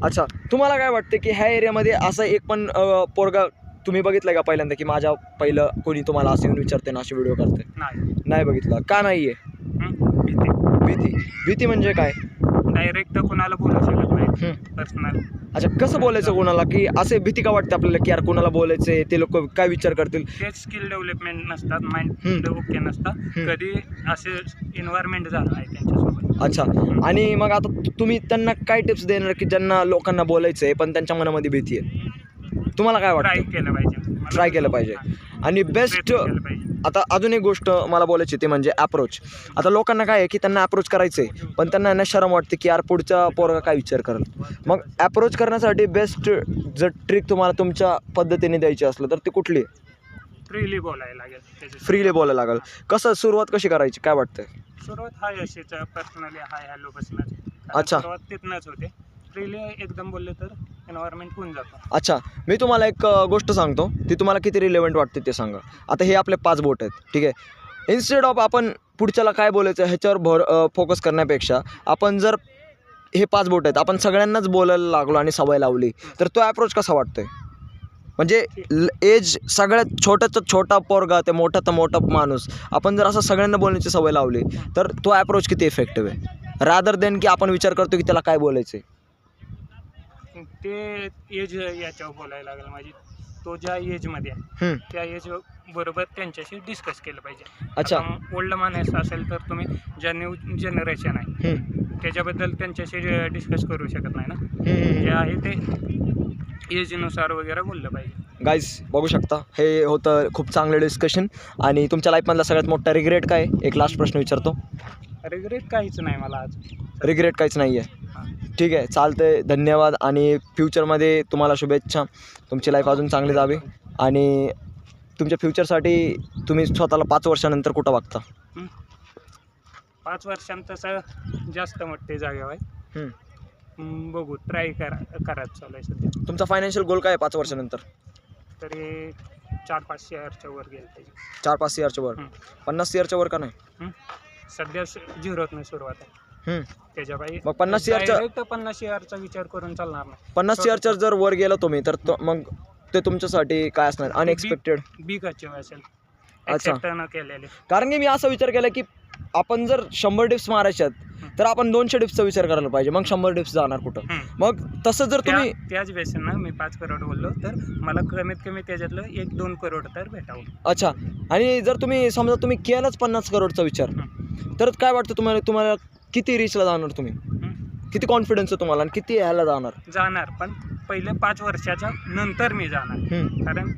अच्छा, तुम्हाला काय वाटतं की ह्या एरियामध्ये असं एक पण पोरगा तुम्ही बघितलं का पहिल्यांदा की माझ्या पहिलं कोणी तुम्हाला असं येऊन विचारते ना असे व्हिडिओ करते? नाही बघितलं. का नाही आहे? भीती. भीती म्हणजे काय? डायरेक्ट कोणाला बोलू शकत नाही पर्सनल. अच्छा, कसं बोलायचं कोणाला की असे भीती का वाटते आपल्याला की यार कोणाला बोलायचंय, ते लोक काय विचार करतील? तेच स्किल डेव्हलपमेंट नसतात, माइंड ओके नसतात, कधी असे एन्व्हायरमेंट झालं नाही त्यांच्यासोबत. अच्छा, आणि मग आता तुम्ही त्यांना काय टिप्स देणार की ज्यांना लोकांना बोलायचं आहे पण त्यांच्या मनामध्ये भीती आहे? तुम्हाला काय ट्राय वाटतं? केलं पाहिजे. ट्राय केलं पाहिजे. आणि बेस्ट केलं पाहिजे. आता अजून एक गोष्ट मला बोलायची ते म्हणजे अप्रोच. आता लोकांना काय आहे की त्यांना अप्रोच करायचं आहे पण त्यांना ना शरम वाटते की यार पुढचा पोरगा काय विचार करेल. मग अप्रोच करण्यासाठी बेस्ट जर ट्रिक तुम्हाला तुमच्या पद्धतीने द्यायची असलं तर ती कुठली आहे? फ्रीली बोलायला लागेल त्याच्याशी. फ्रीली बोलायला लागेल. कसं सुरुवात कशी करायची काय वाटतं? सुरुवात हाय अशीच पर्सनली हाय हॅलो बसणार. अच्छा. सुरुवात तिथनंच होते. फ्रीली एकदम बोलले तर एन्व्हायरमेंट होऊन जातं. अच्छा, मी तुम्हाला एक गोष्ट सांगतो, ती तुम्हाला किती रिलेव्हंट वाटते ते सांगा. आता हे आपले 5 बोट आहेत, ठीक आहे. इन्स्टेड ऑफ आपण पुढच्याला काय बोलायचं ह्याच्यावर फोकस करण्यापेक्षा आपण जर हे 5 बोट आहेत आपण सगळ्यांनाच बोलायला लागलो आणि सवय लावली तर तो अप्रोच कसा वाटतोय? म्हणजे एज सगळ्यात छोट्याचा छोटा पोरगा ते मोठा मोठा माणूस आपण जर असं सगळ्यांना बोलण्याची सवय लावली तर तो अप्रोच किती इफेक्टिव्ह आहे रादर देन की आपण विचार करतो की त्याला काय बोलायचं आहे. ते एज याच्यावर बोलायला लागेल. म्हणजे तो ज्या एजमध्ये आहे त्या एज बरोबर त्यांच्याशी डिस्कस केलं पाहिजे. अच्छा. ओल्ड माणूस असेल तर तुम्ही ज्या न्यू जनरेशन आहे त्याच्याबद्दल त्यांच्याशी डिस्कस करू शकत नाही ना. जे आहे ते एजनुसार वगैरे बोललं पाहिजे. गाईज बघू शकता हे होतं खूप चांगलं डिस्कशन. आणि तुमच्या लाईफमधला सगळ्यात मोठा रिग्रेट काय? एक लास्ट प्रश्न विचारतो. रिग्रेट काहीच नाही मला आज. रिग्रेट काहीच नाही आहे. ठीक आहे, चालतंय. धन्यवाद. आणि फ्युचरमध्ये तुम्हाला शुभेच्छा. तुमची लाईफ अजून चांगली जावी आणि तुमच्या फ्युचरसाठी तुम्ही स्वतःला 5 वर्षानंतर कुठं बघता? 5 वर्षांत तसं जास्त मोठे जागेवर आहे. बघू ट्राय करायचं चालू आहे सध्या. तुमचा फायनान्शियल गोल काय आहे 5 वर्षानंतर? तरी 4-5 शेअरच्या वर गेलं पाहिजे. 4-5 CR वर. 50 CR वर का नाही? सध्या 0तनं सुरुवात आहे. त्याच्या पाहिजे मग 50 CR 50 शेअरचा विचार करून चालणार नाही. 50 CR जर वर गेला तुम्ही तर मग ते तुमच्यासाठी काय असणार? अनएक्सपेक्टेड बिग अचीव असेल. अच्छा. एक्सेप्ट न केलेले. कारण की मी असा विचार केला की आपण जर 100 डिप्स मारायच्यात तर आपण 200 डिप्सचा विचार करायला पाहिजे. मग 100 डिप्स जाणार कुठं? मग तसं जर तुम्ही त्याच बेसिसनं मी 5 करोड बोललो तर मला कमीत कमी त्याच्यातलं 1-2 करोड तर भेटावं. अच्छा. आणि जर तुम्ही समजा तुम्ही केलाच 50 करोडचा विचार तर काय वाटतं तुम्हाला किती रीचला जाणार तुम्ही? किती कॉन्फिडन्स आहे तुम्हाला आणि किती ह्याला जाणार? पण पहिले 5 वर्षाच्या नंतर मी जाणार. कारण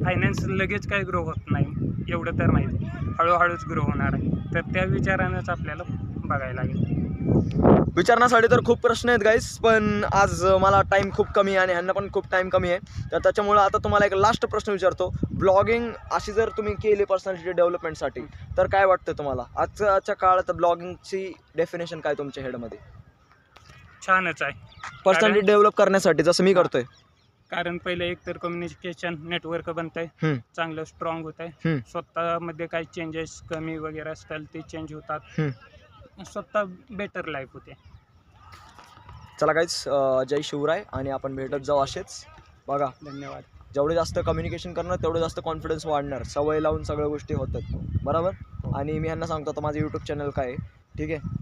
फायनान्स लगेच काही ग्रो होत नाही एवढं तर माहिती. हळूहळूच ग्रो होणार आहे. तर त्या विचारानंच आपल्याला बघायला लागेल. विचारण्यासाठी तर खूप प्रश्न आहेत गाईस पण आज मला टाईम खूप कमी आहे आणि ह्यांना पण खूप टाईम कमी आहे. तर त्याच्यामुळं आता तुम्हाला एक लास्ट प्रश्न विचारतो. ब्लॉगिंग अशी जर तुम्ही केली पर्सनॅलिटी डेव्हलपमेंटसाठी तर काय वाटतं तुम्हाला? आजच्या काळात ब्लॉगिंगची डेफिनेशन काय तुमच्या हेडमध्ये? छानच आहे. पर्सनॅलिटी डेव्हलप करण्यासाठी जसं मी करतोय. कारण पहिले एक तर कम्युनिकेशन नेटवर्क बनत आहे, चांगलं स्ट्रॉंग होत आहे. स्वतःमध्ये काही चेंजेस कमी वगैरे असतील ते चेंज होतात. स्वतः बेटर लाईफ होते. चला गाईज, जय शिवराय. आणि आपण भेटत जाऊ असेच. बघा, धन्यवाद. जेवढे जास्त कम्युनिकेशन करणार तेवढं जास्त कॉन्फिडन्स वाढणार. सवय लावून सगळ्या गोष्टी होतात बरोबर. आणि मी ह्यांना सांगतो आता माझं यूट्यूब चॅनल काय आहे, ठीक आहे.